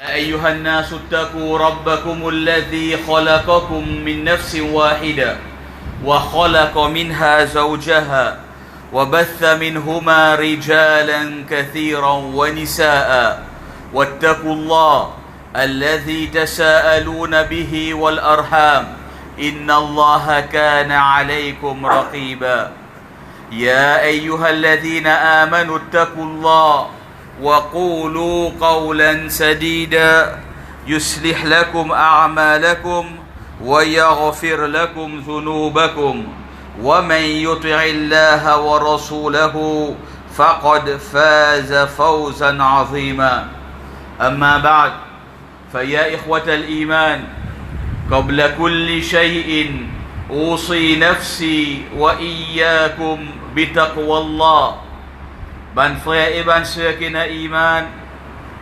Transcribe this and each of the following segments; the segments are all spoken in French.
أيها الناس اتقوا ربكم الذي خلقكم من نفس واحدة وخلق منها زوجها وبث منهما رجالا كثيرا ونساء واتقوا الله الذي تساءلون به والأرحام إن الله كان عليكم رقيبا يا أيها الذين آمنوا اتقوا الله وقولوا قولا سديدا يصلح لكم أعمالكم ويغفر لكم ذنوبكم ومن يطع الله ورسوله فقد فاز فوزا عظيما أما بعد فيا إخوة الإيمان قبل كل شيء أوصي نفسي وإياكم بتقوى الله. Ban frères et ban sœurs qui n'a iman,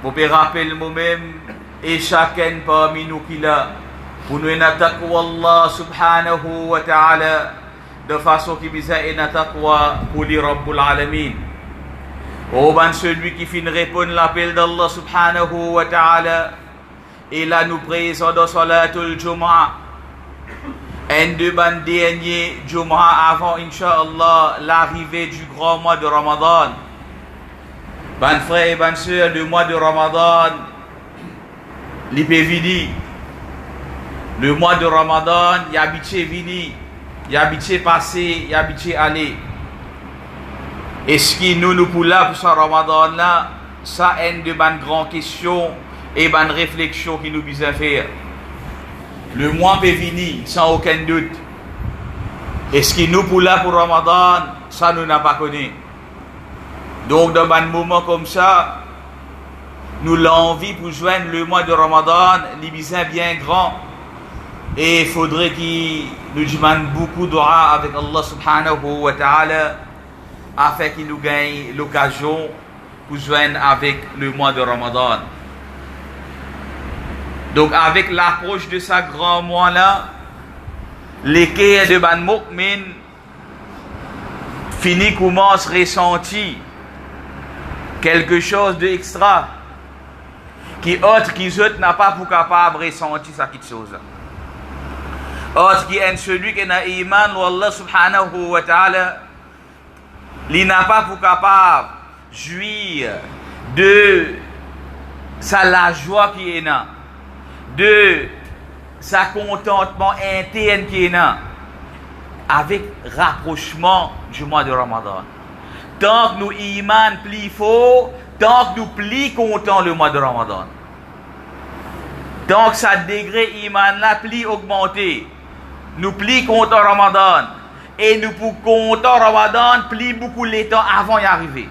vous pouvez rappeler nous-mêmes et chacun parmi nous qui l'a, pour nous na taqwa Allah subhanahu wa ta'ala, de façon qui bisa na taqwa pour les Rabbul Alamin. Oh ban celui qui finit répondre l'appel d'Allah subhanahu wa ta'ala, et là nous présents dans Salatul Jumu'ah, un de ban dernier Jumu'ah avant, Inch'Allah, l'arrivée du grand mois de Ramadan. Ban frères et ban sœurs, le mois de Ramadan, l'ipévidi. Le mois de Ramadan, il y a habitué vini, il y a habitué passé, il y a habitué aller. Est-ce que nous pour là, pour ce Ramadan là, ça est une de ban grandes questions et ban réflexions qui nous besoin faire. Le mois peut venir, sans aucun doute. Est-ce que nous pour là, pour Ramadan, ça nous n'a pas connu. Donc, dans un moment comme ça, nous l'envie pour joindre le mois de Ramadan, les besoins bien grands. Et il faudrait qu'il nous demande beaucoup d'ora avec Allah subhanahu wa ta'ala, afin qu'il nous gagne l'occasion pour joindre avec le mois de Ramadan. Donc, avec l'approche de ce grand mois-là, les cœurs de Ban Mu'min commencent à ressentir quelque chose d'extra qui autre qui autres n'a pas pour capable de ressentir cette chose. Autre qui est celui qui n'a iman Allah subhanahu wa ta'ala, il n'a pas pour capable de jouir de la joie qui est là, de sa contentement interne qui est là, avec rapprochement du mois de Ramadan. Tant que nous iman pli faux, tant que nous pli content le mois de Ramadan. Tant que ça degré iman là pli augmenté, nous pli content Ramadan. Et nous pour content Ramadan pli beaucoup les temps avant d'y arriver.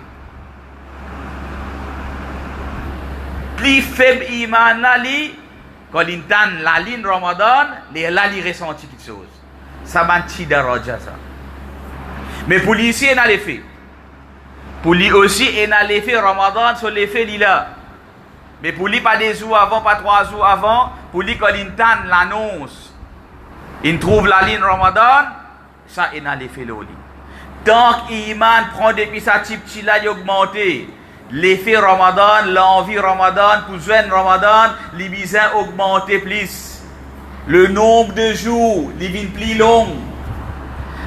Pli faible iman là li, quand l'intan la ligne Ramadan, les là li ressenti quelque chose. Ça m'a petit daraja ça. Mais pour l'ici on a les faits. Pour lui aussi, il a l'effet Ramadan sur l'effet lila. Mais pour lui, pas des jours avant, pas 3 jours avant, pour lui, quand il entend l'annonce, il trouve la ligne Ramadan, ça, il a l'effet loli. Tant qu'iman prend depuis sa type là, il augmente. L'effet Ramadan, l'envie Ramadan, pour joindre Ramadan, les besoins augmentent plus. Le nombre de jours, les vignes plus longs.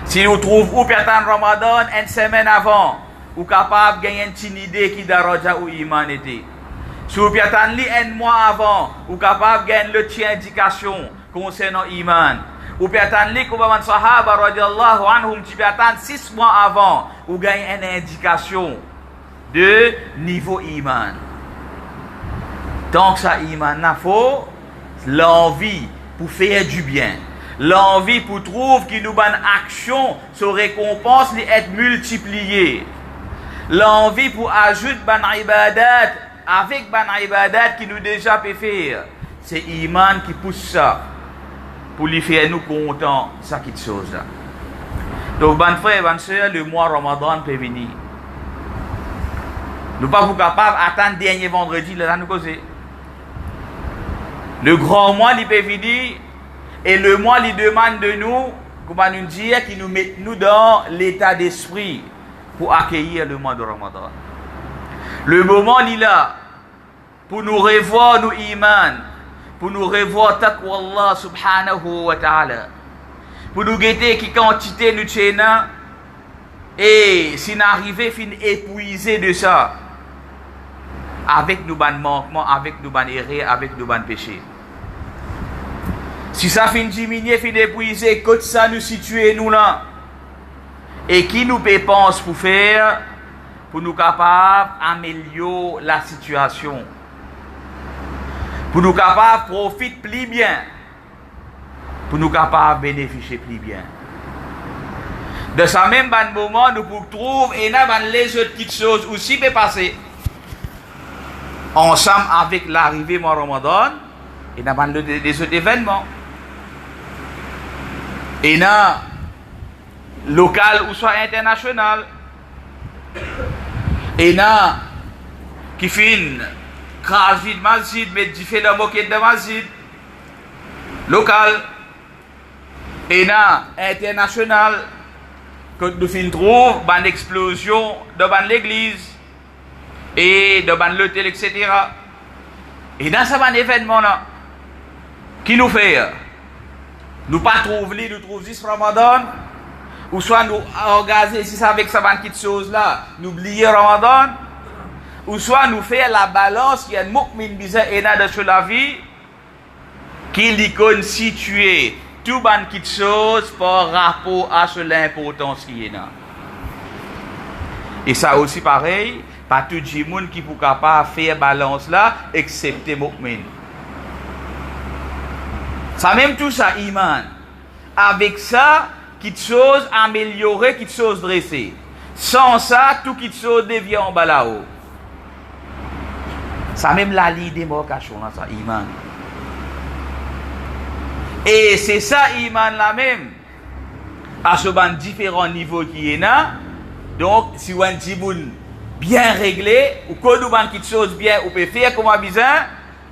Si nous trouvons où perdre Ramadan une semaine avant, ou capable de gagner une idée qui daraja ou iman était. Si vous attendez un mois avant, ou capable de gagner l'autre indication concernant iman. Ou attendez que les sahaba radiallahu anhum tu attendre 6 mois avant, ou gagner une indication de niveau iman. Tant que ça iman n'a faut l'envie pour faire du bien. L'envie pour trouver qu'il nous bonne action, sa récompense être multipliée. L'envie pour ajouter ban ibadat avec ban ibadat qui nous déjà peut faire. C'est iman qui pousse ça pour lui faire nous contents ça quelque chose là. Donc ban frère ban sœur, le mois Ramadan peut venir. Nous pas vous capable attendre dernier vendredi là nous causer. Le grand mois il peut venir et le mois il demande de nous comment nous dire qu'il nous met nous dans l'état d'esprit pour accueillir le mois de Ramadan. Le moment il est là, pour nous revoir nous iman, pour nous revoir taqwa Allah subhanahu wa ta'ala, pour nous guetter qui quantité nous tchena, et si nous arrivons fin épuisé de ça, avec nous ban manquement, avec nous ban erreur, avec nous ban péché. Si ça fin diminuer, fin épuisé, que ça nous situer nous là, et qui nous pense pour faire, pour nous capables d'améliorer la situation, pour nous capables de profiter plus bien, pour nous capables de bénéficier plus bien. De ce même moment, nous pouvons trouver et les autres petites choses aussi peut passer ensemble avec l'arrivée du Ramadan et les autres événements. Et dans local ou soit international. Et dans qui fin craser de masjid, mais différents moquettes de masjid local. Et dans international, que nous fin trouve une explosion de l'église et de l'hôtel, etc. Et dans ce événement là, qui nous fait? Nous pas trouver, nous trouvons ce Ramadan, ou soit nous organiser si ça avec ça petite chose là, nous oublier Ramadan, ou soit nous faire la balance qui est un mu'min bizarre et là de la vie, qui lui constitue tout petite chose par rapport à l'importance qui est là. Et ça aussi pareil, pas tout le monde qui peut capable faire balance là, excepté mu'min. Ça même tout ça, iman. Avec ça, quelque chose amélioré, quelque chose dressé. Sans ça, tout quelque chose devient en bas là-haut. Ça même la lie démarcation là, ça, iman. Et c'est ça, iman là même. À ce différents niveaux qui est là. Donc, si vous avez un bien réglé, ou que nous avons quelque chose bien, ou peut faire comme un bizarre,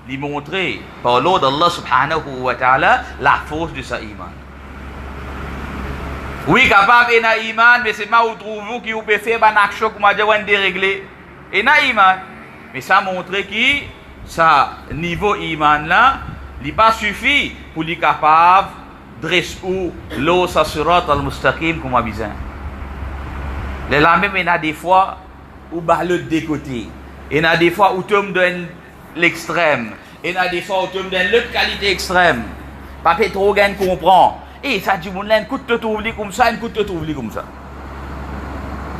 lui montrer par l'ordre d'Allah subhanahu wa ta'ala la force de sa iman. Oui, capable et na iman, mais c'est pas où trouvez-vous qui vous peut faire une action comme on a déréglé. Et na iman. Mais ça montre qui, ça niveau iman là, il pas suffit pour lui capable de dresser l'eau sa surat al-mustaqim comme on a besoin. Les là même il y a des fois où l'autre des côtés. Il y a des fois où tu me donnes l'extrême. Et il y a des fois où tu me donnes l'autre qualité extrême. Pas trop gain comprend. Et ça dit, mon laine coûte te trouver comme ça, une coûte te trouver comme ça.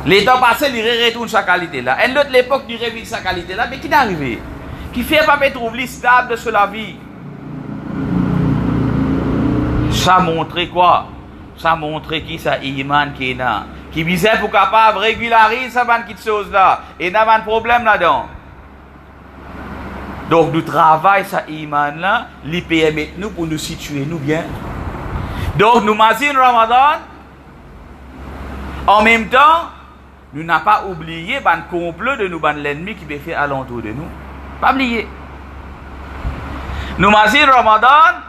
L'état passé, il retourne sa qualité là. Et l'autre l'époque, il révise sa qualité là. Mais qui est arrivé? Qui fait pas trouver stable de la vie? Ça montre quoi? Ça montre qui ça iman qui est là. Qui visait pour capable régulariser ça petite chose là. Et n'a pas de problème là-dedans. Donc, nous travaillons ça iman là, li permet nous pour nous situer nous bien. Donc, nous mazinons Ramadan. En même temps, nous n'avons pas oublié le complot de nous, l'ennemi qui peut faire alentour de nous. Pas oublier. Nous mazinons Ramadan.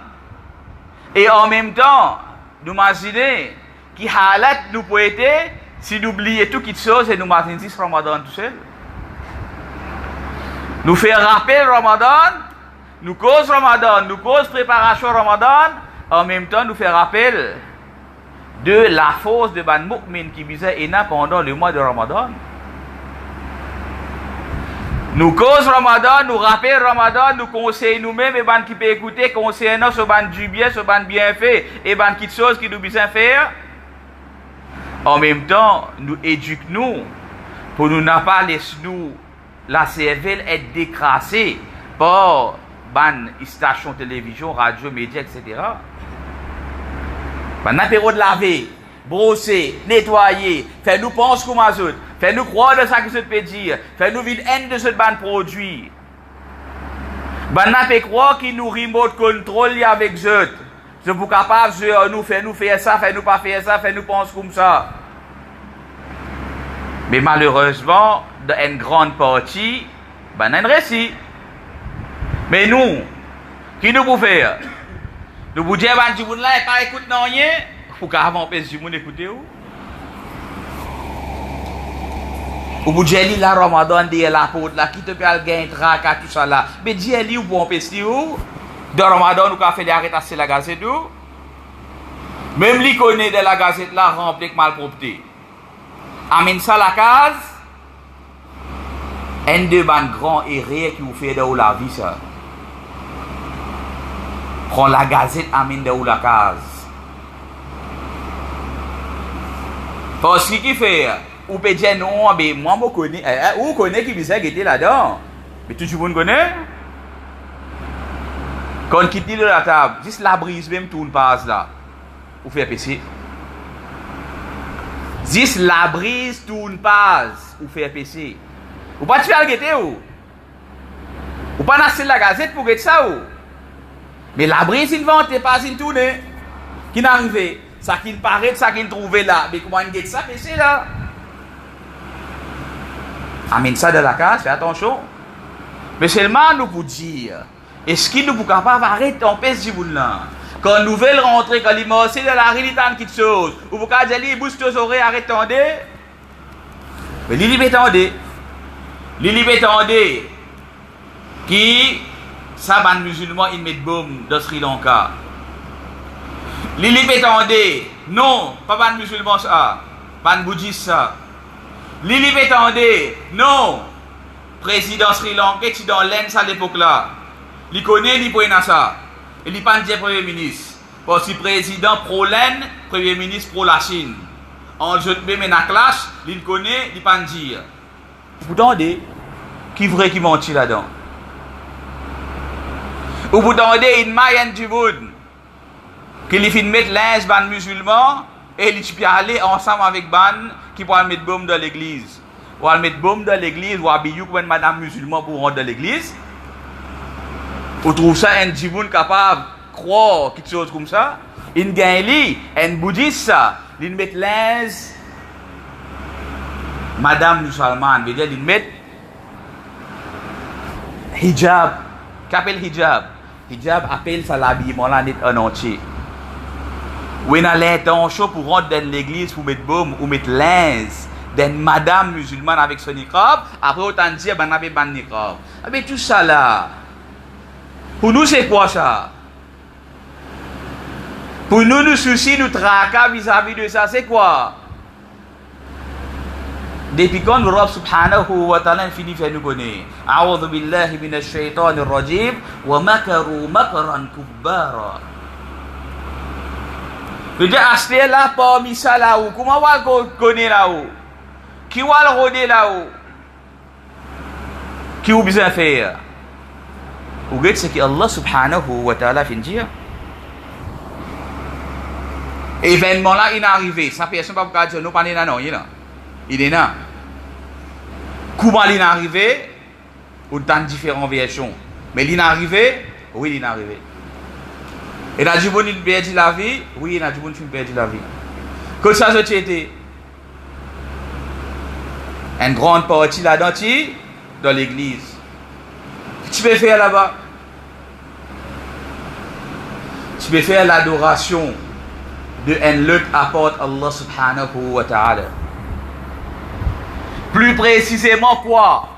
Et en même temps, nous imaginons qui halat nous peut être si nous oublions toutes les choses et nous mazinons Ramadan tout seul. Nous faisons rappel Ramadan, nous cause Ramadan, nous cause préparation Ramadan, en même temps nous faisons rappel de la force de ban mu'min qui visait Ena pendant le mois de Ramadan. Nous cause Ramadan, nous rappel Ramadan, nous conseillons nous-mêmes et ban qui peut écouter, conseillons ce ban du bien, ce ban bien fait, et ban qui chose qui nous besoin faire. En même temps, nous éduquons nous pour nous n'a pas laisser nous la cervelle est décrassée par ban station télévision, radio, médias, etc. Ban apéro de laver, brosser, nettoyer, faire nous penser comme les autres, faire nous croire de ça que ça peut dire, faire nous vivre haine de ce ban produit. Ban apéro croire qui nous remote contrôle avec eux autres. C'est pour capable de nous faire ça, faire nous pas faire ça, faire nous penser comme ça. Mais malheureusement, dans une grande partie, ben, on a un récit. Mais nous, qui nous pouvons faire? Nous pouvons dire, ben, du monde là, et pas écouter rien. Pour qu'avant, du monde écouter où? Ou vous dites la Ramadan dit la porte là qui te peut gagner tracas tout ça là. Mais dites ou pour empêcher ou de Ramadan ou qu'a fait arrêter la gazette ou même li connaît de la gazette là rempli de malpropreté. Amène ça la case. Un de ban grand erreur qui vous fait de la vie ça. Prends la gazette amène de la case. Parce qu'il fait ou peut dire non, mais moi je connais, ou connais qui bizarre qui était là-dedans. Mais tout le monde connaît. Quand il quitte de la table, juste la brise même tourne passe là. Ou fait PC. Juste la brise tourne passe ou fait PC. Ou pas tu faire guetter ou pas nasser la gazette pour guetter ça ou. Mais la brise invente pas une tourner. Qui n'arrive, ça qui paraît, ça qui trouve là, mais comment on guette ça PC là? Amène ça dans la case, fais attention. Mais seulement nous pour dire, est-ce qu'il nous peut capable d'arrêter en paix si vous là? Quand nouvelle rentrée, quand il m'a dans la réalité quelque chose, ou vous pouvez dire, il bouge tes oreilles, arrête tendez. Mais l'île tendez. L'île tendez. Qui, ça, ban musulman, il met boum dans Sri Lanka. L'île tendez. Non, pas ban musulman ça. Ban bouddhiste ça. Lili Bétandé, non. Président Sri Lanka, qui dans l'Inde à l'époque là. Il connaît, il peut ça. Et il pas dire Premier ministre. Parce que président pro l'Inde, Premier ministre pro la Chine. En jeu de même dans la classe, il connaît, il pas dire. Vous entendez? Qui vrai qui mentit là-dedans? Ou vous entendez une maille du monde. Qu'il fait mettre l'Inde ban musulman. Et il peut aller ensemble avec Ban qui pourra mettre bombe dans l'église. Ou aller mettre bombe dans l'église, ou habiller comme madame musulman pour rentrer dans l'église. Vous trouvez ça un djiboun capable de croire quelque chose comme ça? Il gagne un bouddhiste ça. Il met l'aise madame musulmane. Il met hijab. Qu'appelle hijab? Hijab appelle ça l'habillement là net en entier. Ou on a l'intention pour rentrer dans l'église pour mettre baume ou mettre linge d'une madame musulmane avec son niqab, après autant dire ben avait ban niqab. Mais tout ça là, pour nous c'est quoi ça? Pour nous nous soucis, nous tracas vis-à-vis de ça, c'est quoi? Depuis quand le Rabb subhanahu wa ta'ala finit faire nous connaître. A'udhu billahi minash shaitanir rajim wa makaru makran kubbara. Le Dieu acheté là parmi ça là-haut. Comment on va le connaître là-haut? Qui va le rôder là-haut? Qui va besoin faire? Vous voyez ce que Allah subhanahu wa ta'ala fait dire? Événement là, il est arrivé. Ça personne ne peut pas dire non, pas là, non, il est là. Il est là. Comment il est arrivé? On a différentes versions. Mais il est arrivé? Oui, il est arrivé. Et la Djiboun il perd la vie? Oui, la Djiboun il perd la vie. Que ça société? Une grande partie là-dedans, dans l'église. Tu peux faire là-bas? Tu peux faire l'adoration de un lot apporte Allah subhanahu wa ta'ala. Plus précisément quoi?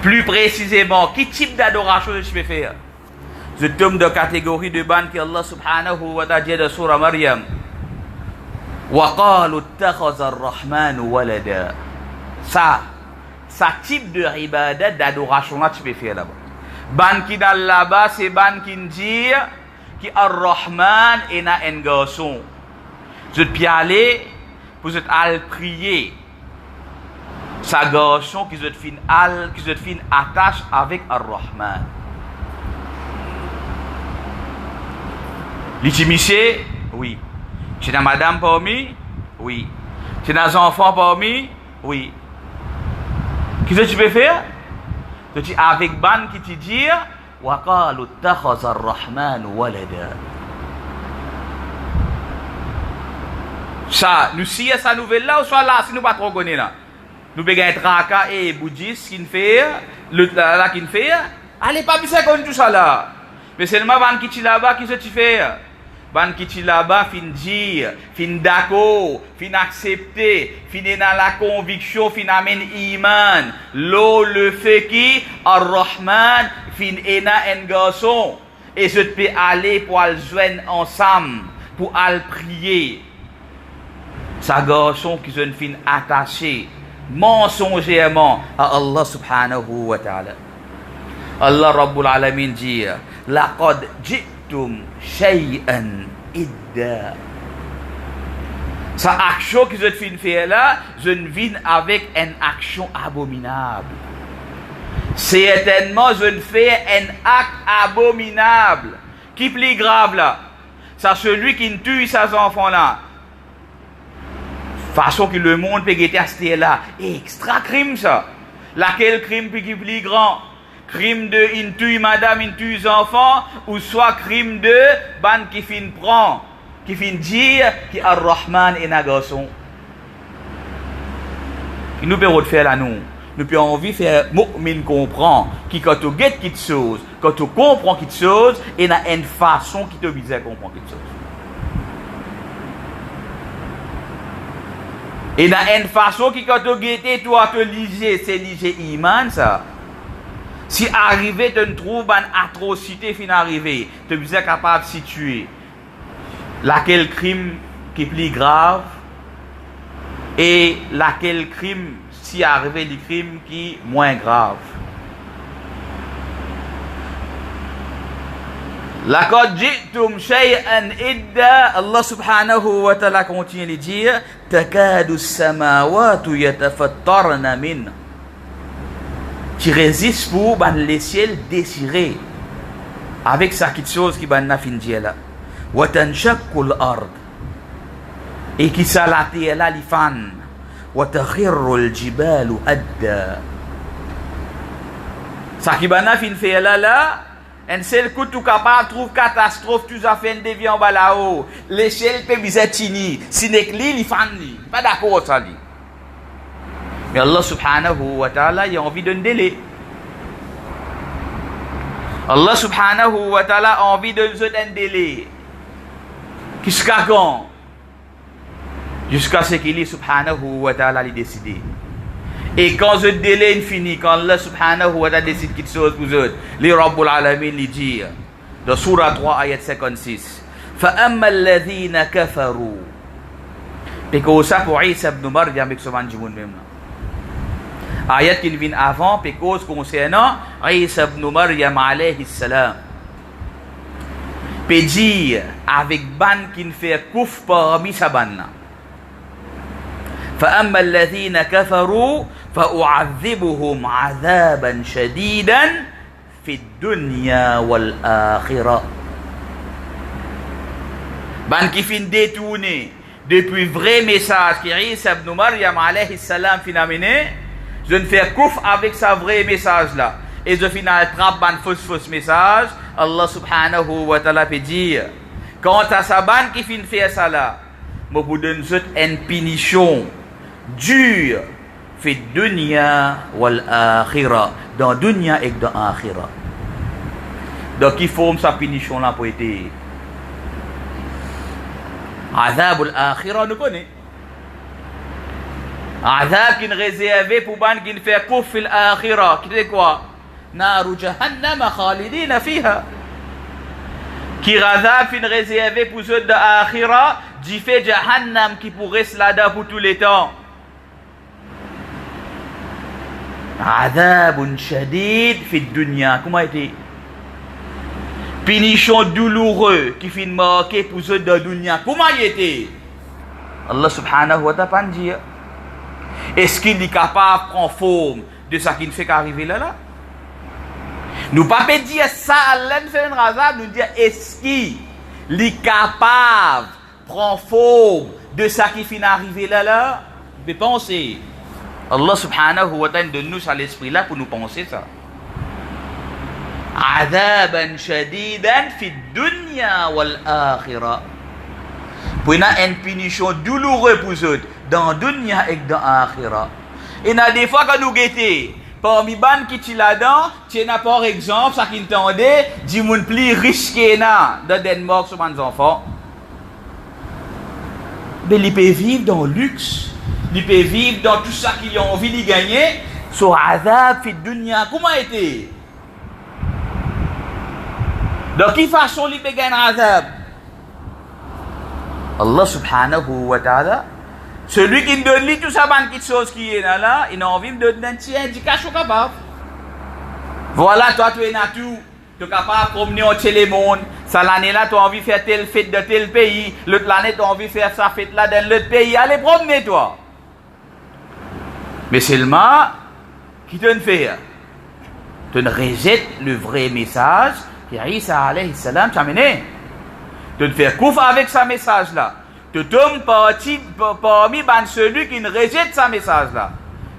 Plus précisément, quel type d'adoration tu peux faire? Je tombe de catégorie de ban que Allah subhanahu wa ta'ala dit de surah Maryam. Wa qalu ittakhadha ar-rahman walada. Ça type de ibadat d'adoration là tu peux faire là-bas. Ban qui dans là-bas c'est ban qui dit que ar-rahman est un garçon. Je peux aller pour aller prier. Sa garçon qui se fait attache avec ar-rahman. L'intimité, oui. Tu as madame parmi? Oui. Tu as des enfants parmi? Oui. Qu'est-ce que tu peux faire? Tu dis avec ban qui te dit wa qalu ittakhadha ar-rahman walada. Ça, nous si sa nouvelle là ou soit là si nous pas trop connaît là. Nous pouvons être raka et bouddhiste qui fait l'autre là qui fait allez pas bien comme tout ça là. Mais seulement ban qui tu là-bas qui se tu fais ban qui ti là-bas, fin dire, fin d'accord, fin accepter, fin dans la conviction, fin amène iman. L'eau le fait qui, Ar-Rahman, fin ena un garçon. Et je peux aller pour aller joindre ensemble, pour aller prier. Ça garçon qui se fin attaché, mensongèrement à Allah subhanahu wa ta'ala. Allah Rabbul Alamin dit, laqad ji'tum shay'an idda. Sa action que je viens faire là, je viens avec une action abominable. Certainement, je fais un acte abominable. Qui est plus grave là? C'est celui qui tue ses enfants là. Façon que le monde peut être à là. Extra crime ça. Laquelle crime qui est plus grand? Crime de il tue madame, il tue enfants, ou soit crime de ban qui fin prend, qui fin dire qui Ar-Rahman est un garçon. Il nous peut faire là nous. Nous pouvons envie de faire mu'min comprend qui quand tu guettes quelque chose, quand tu comprends quelque chose, il y a une façon qui te oblige à comprendre quelque chose. Il y a une façon qui quand tu guettes, toi te liser, c'est liser iman ça. Si arrivé, tu trouves une atrocité fin arrivé, tu es capable de situer laquelle crime qui est plus grave et laquelle crime si arrivé les crimes qui est moins grave. Laqad ji'tum shay'an idda. Allah subhanahu wa ta'ala continue de dire takadu as-samawati yatafattarna min, qui résiste pour les ciels désirés avec ça quelque chose qui va fin dire là wa tanshaqu al-ard, et qui ça la terre là li fan wa takhirru al-jibalu adda. Ça qui va fin faire là un seul coup tout capable trouve catastrophe, tout ça fait un dévié en bas là-haut, l'échelle peut viser tini si n'est que li fan li pas d'accord ça li. Mais Allah subhanahu wa ta'ala il a envie d'un délai. Allah subhanahu wa ta'ala a envie de nous donner un délai. Jusqu'à quand? Jusqu'à ce qu'il subhanahu wa ta'ala l'ait décidé. Et quand ce délai est fini, quand Allah subhanahu wa ta'ala décide quelque chose pour eux, les Rabbul Alamin lui dit dans Surah 3 ayat 56, فَأَمَّا الَّذِينَ كَفَرُوا. Et que ça pour Isa ibn Maryam avec ce manjimoun même là. Ayat qui vient avant, puis cause concernant Isa ibn Maryam alayhi salam. Puis dire avec ban qui ne fait kouf parmi sa ban là. فأما الذين كفروا فأعذبهم عذابا شديدا في الدنيا والآخرة. Ban qui fin détourné depuis vrai message qui Isa ibn Maryam alayhi salam fin amené, je ne fais kouf avec sa vrai message là. Et je finis à attraper ban fausse message. Allah subhanahu wa ta'ala peut dire, quant à sa ban qui fin faire ça là, je vous donne une punition dure fi dunya wal akhirah, dans dunya et dans akhirah. Donc il faut sa punition là pour être azab al akhirah nous connaît. Azab qui est réservé pour ban qui fait kouf fil akhirah, qui c'est quoi? Naru jahannam khalidina fiha. Qui azab qui est réservé pour ceux de akhirah, du fait jahannam qui pourrait se là pour tous les temps. Azabun shadid fi dunya. Comment était? Punition douloureux qui finit marqué pour ceux de dunya. Comment il était? Allah subhanahu wa ta'ala dit. Est-ce qu'il est capable de prendre forme de ce qui ne fait qu'arriver là? Nous ne pouvons pas dire ça, Allah ne fait un azab, nous dire est-ce qu'il est capable de prendre forme de ce qui finit d'arriver là? Vous pouvez penser. Allah subhanahu wa ta'ala donne-nous à l'esprit là pour nous penser ça. Azaban shadidan fi dunya wal akhirah. Pour une punition douloureuse pour eux dans dunya et dans akhirah. Et na des fois quand nous guettons parmi ban qui tu là-dedans, tu as par exemple ça qui entendait, du monde plus riche que na dans Danemark sur mes enfants. mais il peut vivre dans le luxe, il peut vivre dans tout ça qu'il a envie de gagner, sur azab fi dunya. Comment était? De quelle façon il peut gagner azab? Allah subhanahu wa ta'ala, celui qui donne lui tout ça, quelque chose qui est là, il a envie de donner une petite indication capable. Voilà, toi tu es tout. Tu es capable de promener au télémonde. Ça l'année-là, tu as envie de faire telle fête de tel pays. L'autre l'année, tu as envie de faire sa fête-là dans l'autre pays. Allez promener, toi. Mais seulement, qui te fait? Tu rejettes le vrai message que Isa alayhi salam t'a amené. Tu te fais couvre avec ce message-là. Tu tombes parmi celui qui ne rejette ce message-là.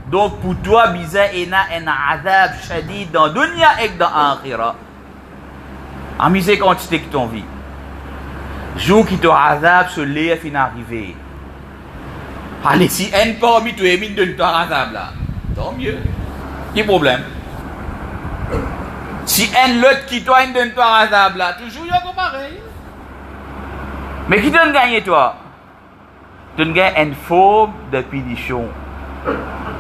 Donc, pour toi, bizarre, il y a un azab shadid dans le dunya et dans l'akhirah. Amusez quantité que tu as envie. Jour qui te azab, ce lait fin arrivé. Allez, si un parmi tu es mis de ton azab là, tant mieux. Quel problème? Si un l'autre qui toi de ton azab là, toujours il y a pareil. Mais qui te gagne toi? Tu gagnes une forme de punition.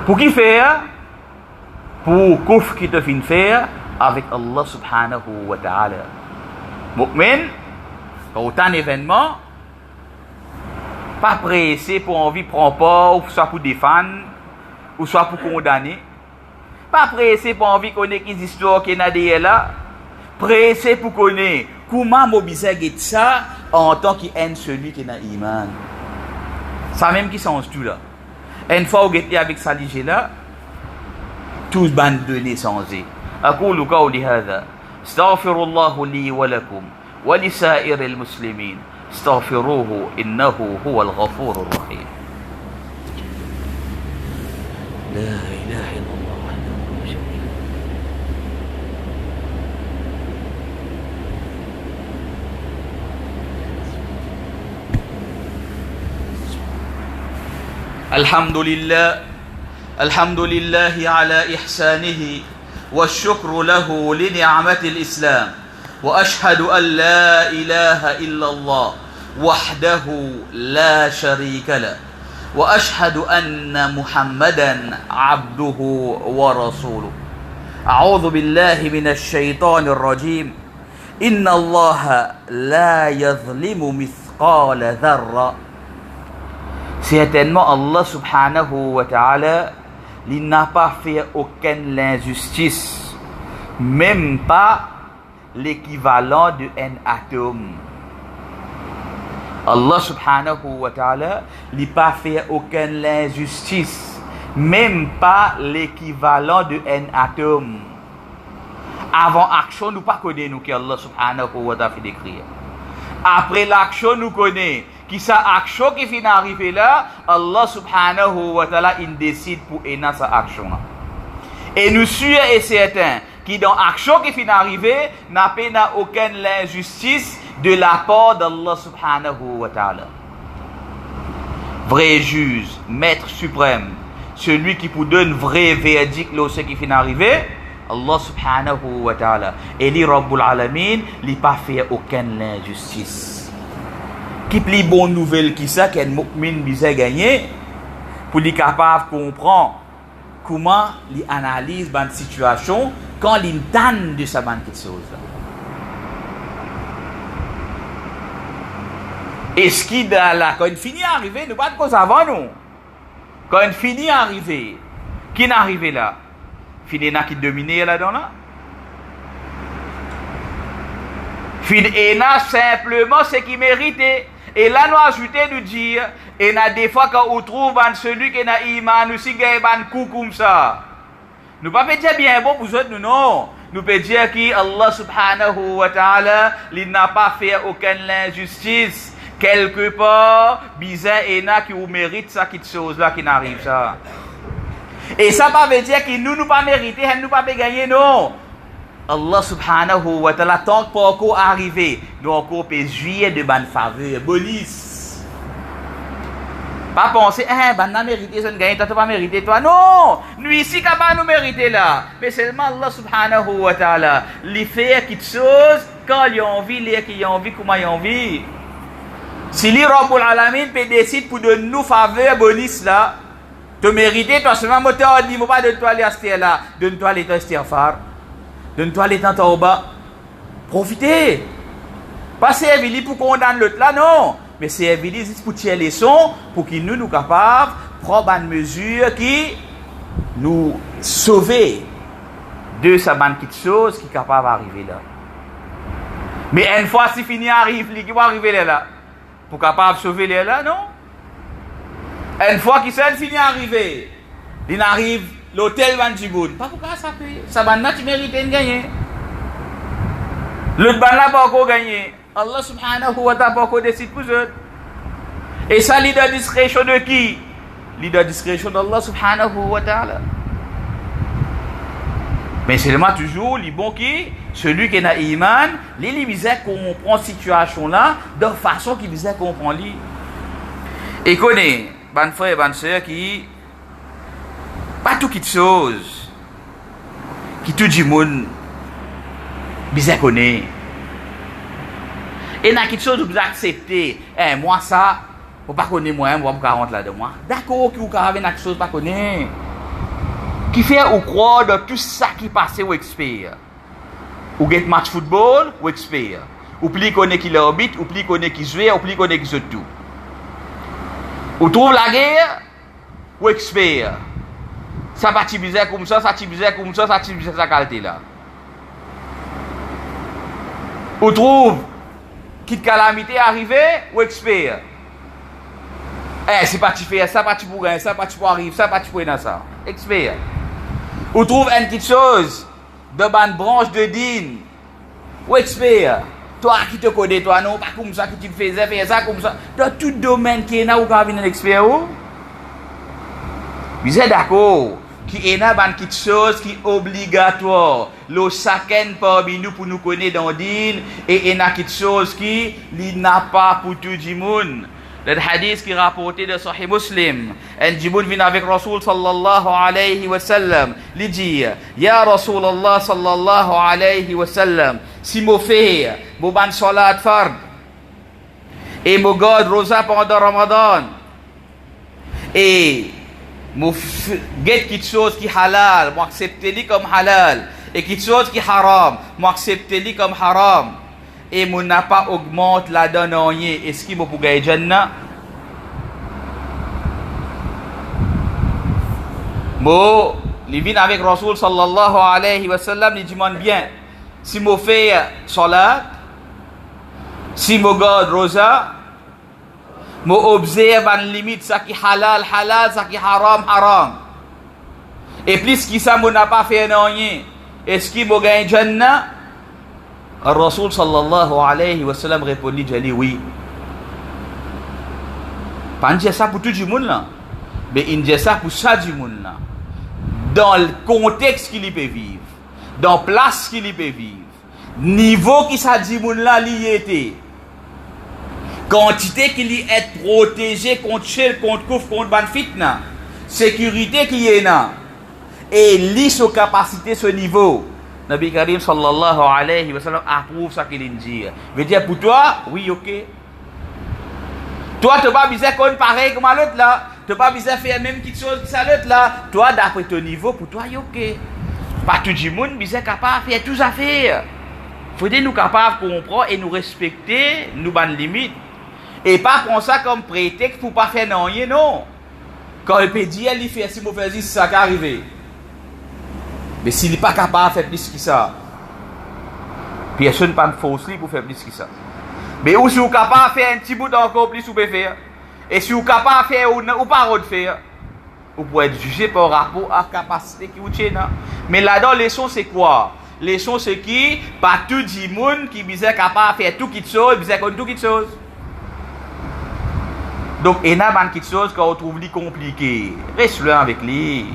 Pour qui faire? Pour kouf qui te fin faire avec Allah subhanahu wa ta'ala. Mu'min, quand autant d'événements, pas pressé pour envie de prendre part, ou soit pour défendre, ou soit pour condamner. Pas pressé pour envie de connaître les histoires qui sont derrière là. Pressé pour connaître comment mobiliser ça en tant qu'un celui qui est dans l'iman. Ça même qui change tout là. Une fois que vous êtes avec ça là, tous ban données changé. أقول قولي هذا استغفر الله لي ولكم ولسائر المسلمين استغفروه إنه هو الغفور الرحيم. لا إله إلا الله وحده لا شريك له. الحمد لله على إحسانه والشكر له لنعمة الإسلام وأشهد أن لا إله إلا الله وحده لا شريك له وأشهد أن محمدا عبده ورسوله. أعوذ بالله من الشيطان الرجيم. إن الله لا يظلم مثقال ذرة. Certainement Allah subhanahu wa ta'ala, il n'a pas fait aucune injustice, même pas l'équivalent d'un atome. Allah subhanahu wa ta'ala, il n'a pas fait aucune injustice, même pas l'équivalent d'un atome. Avant action, nous ne connaissons pas que Allah subhanahu wa ta'ala fait décrire. Après l'action, nous connaissons. Qui sa action qui finit d'arriver là, Allah subhanahu wa ta'ala il décide pour aider sa action là. Et nous sûrs et certains qui dans l'action qui finit d'arriver n'a pas aucune injustice de la part d'Allah subhanahu wa ta'ala. Vrai juge, maître suprême, celui qui pour donner vrai verdict là ce qui finit d'arriver, Allah subhanahu wa ta'ala. Et li Rabbul Alamin, il pas fait aucune injustice. Qui plie bonne nouvelle qui ça qu'un mu'min bisa gagner pour lui capable comprendre comment il analyse une situation quand il entend de sa quelque chose là. Et ce qui là quand il finit arriver nous pas de cause avant nous. Quand il finit arriver qui n'arrive là finit n'a qui dominer là dedans là. Finit n'a simplement ce qui méritait. Et là, nous ajoutons de dire, et des fois, quand on trouve celui qui est dans l'iman, nous aussi gagne un coup comme ça. Nous ne pouvons pas dire bien bon pour nous, non. Nous pouvons dire qu'Allah subhanahu wa ta'ala, il n'a pas fait aucune injustice. Quelque part, bizarre et n'a qui mérite ça, quelque chose là qui n'arrive ça. Et ça ne veut dire que nous ne pas mériter, nous ne pas gagner, non. Allah subhanahu wa ta'ala, tant que pas encore arrivé, nous encore peut jouir de bonne faveur, police. Pas penser, ben n'a mérité, je ne gagne, toi, tu pas mérité, toi. Non! Nous ici, capable nous mériter là. Mais seulement Allah subhanahu wa ta'ala, il fait quelque chose quand il a envie, qu'il a envie, comment il a envie. Si li Rabbul Alamin peut décide pour donner nous faveur bonus là, te mériter, toi seulement moteur dit, faut pas de toi les astir là, donne-toi les temps istighfar, donne-toi les temps tauba. Profitez. Pas servir pour condamner l'autre là, non. Mais servir pour tirer les sons, pour qu'il nous capables de prendre une mesure qui nous sauver de sa bonne petite chose qui est capable d'arriver là. Mais une fois si fini arrive, qui va arriver là, pour capable de sauver les là, non? Une fois qu'il s'est fini arriver, il arrive l'hôtel Van Djiboun. Pas pourquoi ça peut. Ça va tu mérites de gagner. L'autre ban là pas encore gagner. Allah subhanahu wa ta'ala pas encore décide pour eux. Et ça leader discrétion de qui? Leader discrétion d'Allah subhanahu wa ta'ala. Mais seulement toujours, les bons qui, celui qui a iman, les visait comprendre cette situation là de façon qu'il visait comprendre. Et connaît, ban frère et ban sœur qui, pas tout quelque chose, qui tout le monde, visait connaît. Et il y a quelque chose que vous acceptez. Eh, moi ça, vous ne pas connaître moi, moi, vous 40 là de moi. D'accord, que vous avez quelque chose que vous ne connaissez. Qui fait ou croire de tout ça qui passe ou expert. Ou get match football ou expert. Ou plus connaît qui l'arbitre, ou plus connaît qui joue, ou plus connaît qui se tout. Ou trouve la guerre ou expert. Ça va tibiser comme ça, ça tibiser comme ça, ça tibiser sa qualité là. Ou trouve qui calamité arrivée ou expert. Eh, c'est pas tu fais ça, pas tu pour gagner, ça pas tu pour arriver, ça pas tu pour dans ça. Expert. Ou trouve une petite chose de ban branche de din. Ou expert. Toi qui te connais, toi non, pas comme ça que tu faisais, fais ça comme ça. Dans tout domaine qui est là, ou quand vient un expert ou? Vous êtes d'accord? Qui est là, ban petite chose qui est obligatoire. Le chacun parmi nous pour nous connaître dans din. Et il y a quelque chose qui n'a pas pour tout le monde. Le hadith qui est rapporté de Sahih Muslim, un Djiboun vient avec Rasoul sallallahu alayhi wa sallam, lui dit, Ya Rasulallah sallallahu alayhi wa sallam, si mo fait, mo ban salat fard, et mo garde rosa pendant Ramadan, et mo get quelque chose qui halal, mo accepte-li comme halal, et quelque chose qui haram, mo accepte-li comme haram, et mon n'a pas augmente la donne en rien, est-ce qu'il m'a pour gagner Jannah? Moi, il vient avec Rasoul sallallahu alayhi wa sallam, il demande bien, si moi fais salat, si moi garde rosa, moi observe une limite, ça qui halal, halal, ça qui haram, haram. Et plus qui ça, moi n'a pas fait rien, est-ce qu'il m'a gagné Jannah? Le Rasoul sallallahu alayhi wa sallam répondit, j'ai dit oui. Pas dire ça pour tout le monde là, mais il dit ça pour ça du monde là. Dans le contexte qu'il peut vivre, dans la place qu'il peut vivre, niveau qui ça du monde là, il était. Quantité qu'il est protégé contre chel, contre couvre, contre ban fitna, sécurité qui est là, et lui sa capacité, ce niveau. Nabi Karim sallallahu alayhi wa sallam approuve ça qu'il dit. Veut dire pour toi, oui, ok. Toi, tu n'as pas besoin de pareil comme l'autre là. Tu n'as pas besoin de faire la même petite chose que l'autre là. Toi, d'après ton niveau, pour toi, ok. Pas tout le monde est capable de faire tout ça faire. Il faut nous capables de comprendre et nous respecter nos bonnes limites. Et pas prendre ça comme prétexte pour ne pas faire rien, non. Quand il peut dire, il fait si mauvais, c'est ça qui arrive. Mais s'il n'est pas capable de faire plus que ça, personne n'a pas de force pour faire plus que ça. Mais si vous êtes capable de faire un petit bout encore plus, vous pouvez faire. Et si vous êtes capable de faire ou pas de faire, vous pouvez être jugé par rapport à la capacité qui vous tient. Mais là-dedans, les leçon c'est quoi? Les leçon c'est qui? Pas tout le monde qui est capable de faire tout quelque chose, il est tout quelque chose. Donc, il y a quelque chose qu'on trouve compliqué. Reste là avec lui.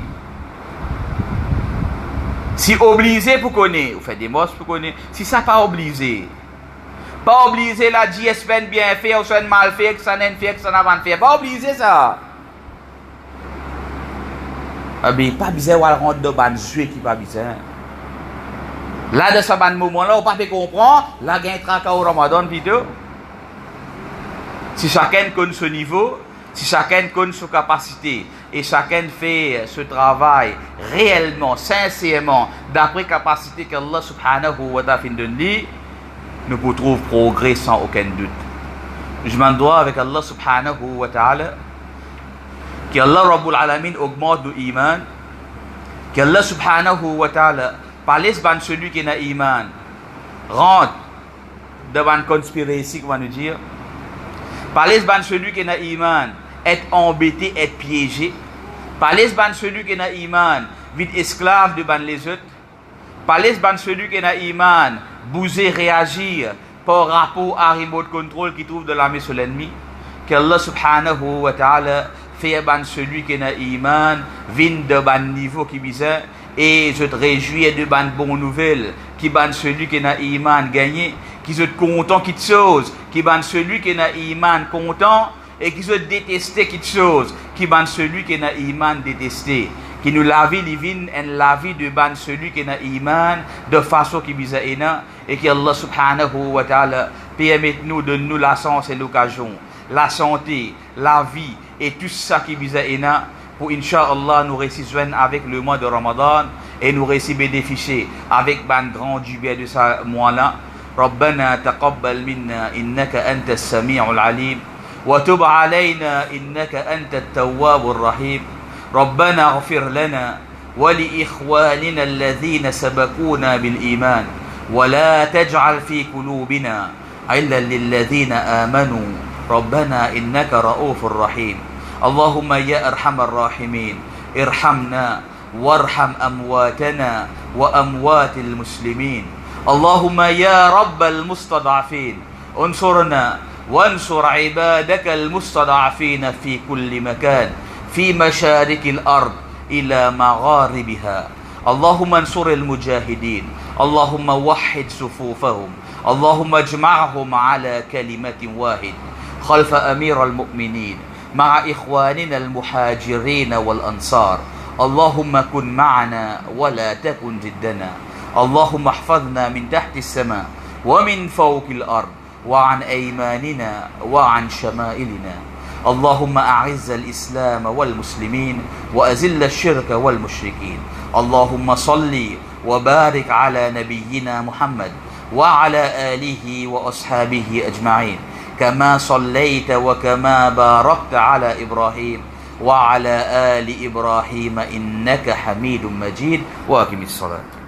Si obligé pour connaître, vous faites des mosses pour connaître. Si ça pas obligé, la GSPN bien fait, ou soit mal fait, que ça n'a fait, que ça n'a pas fait. Pas obligé ça. Mais pas besoin de rendre de ban jeu qui pas besoin. Là, de ce ban moment là, on pas fait comprendre, là, il y a un tracas au Ramadan vidéo. Si chacun connaît ce niveau, si chacun connaît sa capacité et chacun fait ce travail réellement, sincèrement, d'après capacité qu'Allah subhanahu wa ta'ala donne, nous pouvons trouver progrès sans aucun doute. Je m'en dois avec Allah subhanahu wa ta'ala, qu'Allah Rabbul Alamin augmente nos iman, qu'Allah subhanahu wa ta'ala parlez ban celui qui n'a iman, rentre devant une conspiration, comment nous dire, parlez ban celui qui n'a iman, être embêté, être piégé, parlez ban celui qui n'a iman, vite esclave devant les autres, parlez ban celui qui n'a iman, bouger, réagir par rapport à remote control qui trouve de l'armée sur l'ennemi, qu'Allah subhanahu wa ta'ala fait ban celui qui n'a iman, vient de ban niveau qui bizarre, et je te réjouis de ban bonne nouvelle, qui ban celui qui n'a iman gagné, qui se content qui chose, qui ban celui qui n'a iman content, et qui se détesté qui chose, qui ban celui qui n'a iman détesté, qui nous la vie divine et la vie de ban celui qui n'a iman de façon qui bizarre et que Allah subhanahu wa ta'ala permette-nous de nous la chance et l'occasion, la santé, la vie et tout ça qui bizarre pour Inch'Allah nous réussir avec le mois de Ramadan et nous réussir bénéficier avec ban grand du bien de ce mois-là. ربنا تقبل منا إنك أنت السميع العليم وتب علينا إنك أنت التواب الرحيم ربنا اغفر لنا ولإخواننا الذين سبقونا بالإيمان ولا تجعل في قلوبنا غلا للذين آمنوا ربنا إنك رؤوف رحيم اللهم يا أرحم الراحمين ارحمنا وارحم أمواتنا وأموات المسلمين اللهم يا رب المستضعفين انصرنا وانصر عبادك المستضعفين في كل مكان في مشارق الأرض إلى مغاربها اللهم انصر المجاهدين اللهم وحد صفوفهم اللهم اجمعهم على كلمة واحد خلف أمير المؤمنين مع إخواننا المهاجرين والأنصار اللهم كن معنا ولا تكن ضدنا اللهم احفظنا من تحت السماء ومن فوق الأرض وعن أيماننا وعن شمائلنا اللهم أعز الإسلام والمسلمين وأذل الشرك والمشركين اللهم صل وبارك على نبينا محمد وعلى آله وأصحابه أجمعين كما صليت وكما باركت على إبراهيم وعلى آل إبراهيم إنك حميد مجيد وأقم الصلاة